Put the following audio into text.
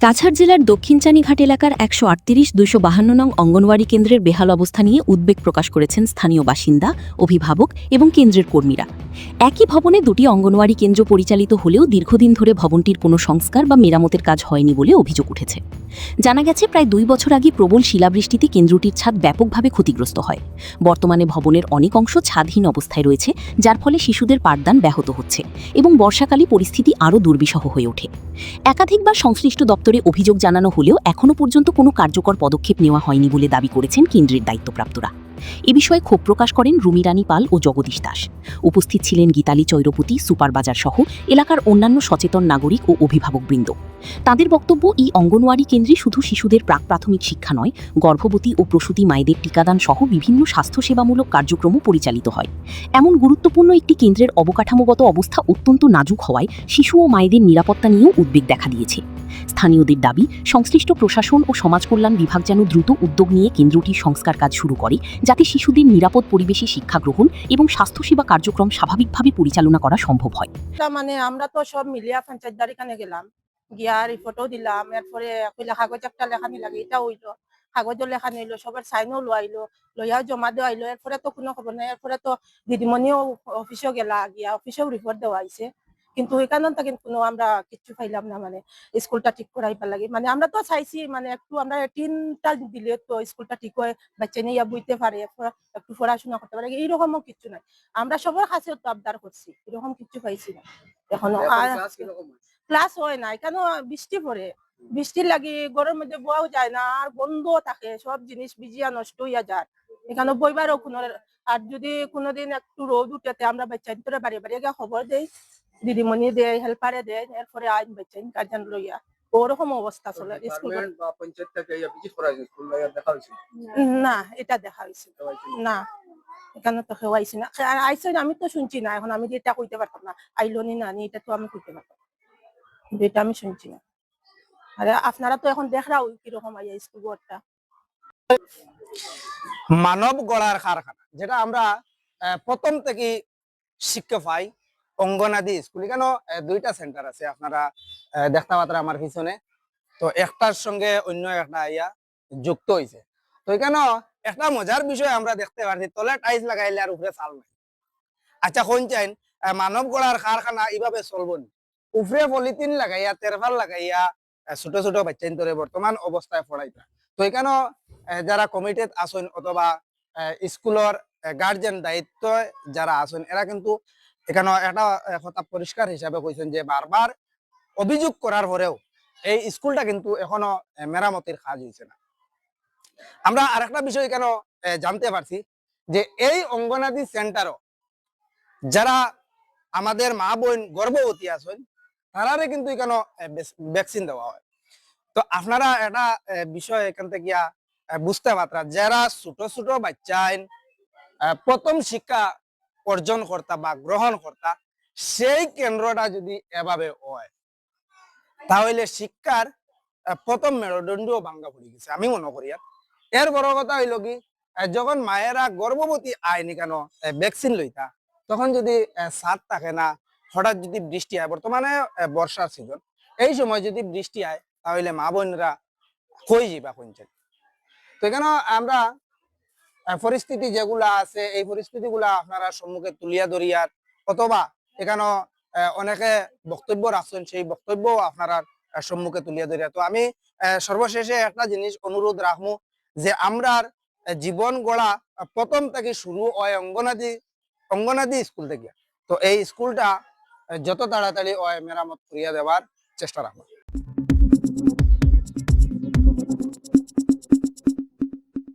কাছাড় জেলার দক্ষিণ চানিঘাট এলাকার ১৩৮-২৫২ নং অঙ্গনওয়াড়ি কেন্দ্রের বেহাল অবস্থা নিয়ে উদ্বেগ প্রকাশ করেছেন স্থানীয় বাসিন্দা, অভিভাবক এবং কেন্দ্রের কর্মীরা। একই ভবনে দুটি অঙ্গনওয়াড়ি কেন্দ্র পরিচালিত হলেও দীর্ঘদিন ধরে ভবনটির কোনো সংস্কার বা মেরামতের কাজ হয়নি বলে অভিযোগ উঠেছে। জানা গেছে, প্রায় ২ বছর আগে প্রবল শিলাবৃষ্টিতে কেন্দ্রটির ছাদ ব্যাপকভাবে ক্ষতিগ্রস্ত হয়। বর্তমানে ভবনের অনেক অংশ ছাদহীন অবস্থায় রয়েছে, যার ফলে শিশুদের পাঠদান ব্যাহত হচ্ছে এবং বর্ষাকালে পরিস্থিতি আরও দুর্বিষহ হয়ে ওঠে। একাধিকবার সংশ্লিষ্ট দপ্তরে অভিযোগ জানানো হলেও এখনও পর্যন্ত কোনো কার্যকর পদক্ষেপ নেওয়া হয়নি বলে দাবি করেছেন কেন্দ্রের দায়িত্বপ্রাপ্তরা। এ বিষয়ে ক্ষোভ প্রকাশ করেন রুমি রানী পাল ও জগদীশ দাস। উপস্থিত ছিলেন গীতালি চৈরপতি, সুপারবাজার সহ এলাকার অন্যান্য সচেতন নাগরিক ও অভিভাবকবৃন্দ। তাদের বক্তব্য, এই অঙ্গনওয়াড়ি কেন্দ্রে শুধু শিশুদের প্রাক-প্রাথমিক শিক্ষা নয়, গর্ভবতী ও প্রসূতি মায়েদের টিকাদান সহ বিভিন্ন স্বাস্থ্যসেবামূলক কার্যক্রমও পরিচালিত হয়। এমন গুরুত্বপূর্ণ একটি কেন্দ্রের অবকাঠামোগত অবস্থা অত্যন্ত নাজুক হওয়ায় শিশু ও মায়েদের নিরাপত্তা নিয়েও উদ্বেগ দেখা দিয়েছে। স্থানীয়দের দাবি, সংশ্লিষ্ট প্রশাসন ও সমাজকল্যাণ বিভাগ যেন দ্রুত উদ্যোগ নিয়ে কেন্দ্রটির সংস্কার কাজ শুরু করে, যাতে শিশুদের নিরাপদ পরিবেশে শিক্ষা গ্রহণ এবং স্বাস্থ্যসেবা কার্যক্রম স্বাভাবিকভাবে পরিচালনা করা সম্ভব হয়। মানে আমরা তো সব মিলিয়া পঞ্চায়েতদার এখানে গেলাম, গিয়া রিপোর্টও দিলাম। এরপরে কইলা কাগজ একটা লেখানি লাগে, এটা হইলো কাগজও লেখানি হইলো, সবার সাইনও লইলো, লইয়াও জমা দেওয়া হইলো। এরপরে তো কোনো খবর নাই। এরপরে তো দিদিমণিও অফিসেও গেলা, গিয়া অফিসেও রিপোর্ট দেওয়া হয়েছে, কিন্তু এখানে কিন্তু কোনো আমরা কিচ্ছু পাইলাম না। মানে স্কুলটা ঠিক করাইবার লাগে, মানে আমরা তো চাইছি মানে একটু আমরা টিনটা দিলে তো স্কুলটা ঠিক হয়, বাচ্চা নিয়ে বুঝতে পারে, একটু পড়াশোনা করতে পারে, এইরকমও কিছু নাই। আমরা সবার কাছে তো আবদার করছি, এরকম কিছু পাইছি না এখনো। আর ক্লাস হয় না, কেন বৃষ্টি পড়ে, বৃষ্টির লাগি ঘরের মধ্যে বয়াও যায় না, আর বন্ধ থাকে, সব জিনিস ভিজিয়া নষ্ট হইয়া যায়, এখানে বইবারও কোনো। আর যদি কোনোদিন একটু রোদ উঠেতে আমরা বাচ্চা ভিতরে বাড়ি বাড়ি গিয়ে খবর দেই, দিদিমণি দেয়, হেল্পারে দেয়, এরপরে আইন বাচ্চা গার্জেন লইয়া ওরকম অবস্থা চলে। স্কুল না, এটা দেখা হয়েছে না, এখানে তো কেউ আইসি না। আর আইসে আমি তো শুনছি না, এখন আমি এটা কইতে পারতাম না আইলো নি না, এটা তো আমি কইতে পারতাম, কিন্তু এটা আমি শুনছি না। আরে আপনারা তো এখন দেখরা কিরকম আইয়া স্কুল বোর্ডটা। মানব গড়ার কারখানা, যেটা আমরা প্রথম থেকে শিক্ষা পাই অঙ্গনাদি স্কুল। কেন দুইটা সেন্টার আছে, আপনারা দেখতে পাত্র আমার পিছনে, তো একটার সঙ্গে অন্য একটা আইয়া যুক্ত হয়েছে। তো এখানে একটা মজার বিষয় আমরা দেখতে পাচ্ছি, তলে টাইলস লাগাইলে আর উপরে চাল নাই। আচ্ছা, কোন চাইন মানব গড়ার কারখানা এইভাবে চলব না, উপরে পলিথিন লাগাইয়া তেরফাল লাগাইয়া ছোট ছোট বাচ্চা ধরে বর্তমান অবস্থায় পড়াইতা। তো এখানে যারা কমিটিত আসেন অথবা স্কুলের গার্জেন দায়িত্ব যারা আছেন, এরা কিন্তু এখানে একটা কথা পরিষ্কার হিসাবে কইছেন যে বারবার অভিযোগ করার পরেও এই স্কুলটা কিন্তু এখনো মেরামতির কাজ হয়েছে না। আমরা আরেকটা বিষয় কেন জানতে পারছি যে এই অঙ্গনাদি সেন্টারও যারা আমাদের মা বোন গর্ভবতী আছেন, তারারে কিন্তু এখানে ভ্যাকসিন দেওয়া হয়। তো আপনারা একটা বিষয় এখান থেকে বুঝতে পারতাম, যারা ছোট ছোট বাচ্চায় প্রথম শিক্ষা অর্জন কর্তা বা গ্রহণ কর্তা, সেই কেন্দ্রটা যদি এভাবে হয়, তাহলে শিক্ষার প্রথম মেরুদণ্ডও ভাঙ্গা পড়ে গেছে আমি মনে করি। এর বড় কথা হইল কি, যখন মায়েরা গর্ভবতী আয়নি কেন ভ্যাকসিন লইতা, তখন যদি ছাদ থাকে না, হঠাৎ যদি বৃষ্টি হয়, বর্তমানে বর্ষার সিজন, এই সময় যদি বৃষ্টি হয়, তাহলে মা বোনরা কই যাবা কোনছেন। তো এখানে আমরা পরিস্থিতি যেগুলা আছে, এই পরিস্থিতিগুলা আপনারা সম্মুখে তুলিয়া ধরিয়ার, অথবা এখানে অনেকে বক্তব্য রাখছেন, সেই বক্তব্য আপনারা সম্মুখে তুলিয়া ধরিয়া। তো আমি সর্বশেষে একটা জিনিস অনুরোধ রাখবো, যে আমরা জীবন গড়া প্রথম থেকে শুরু হয় অঙ্গনাদি স্কুল থেকে। তো এই স্কুলটা যত তাড়াতাড়ি হয় মেরামত করিয়া দেওয়ার চেষ্টা রাখবো।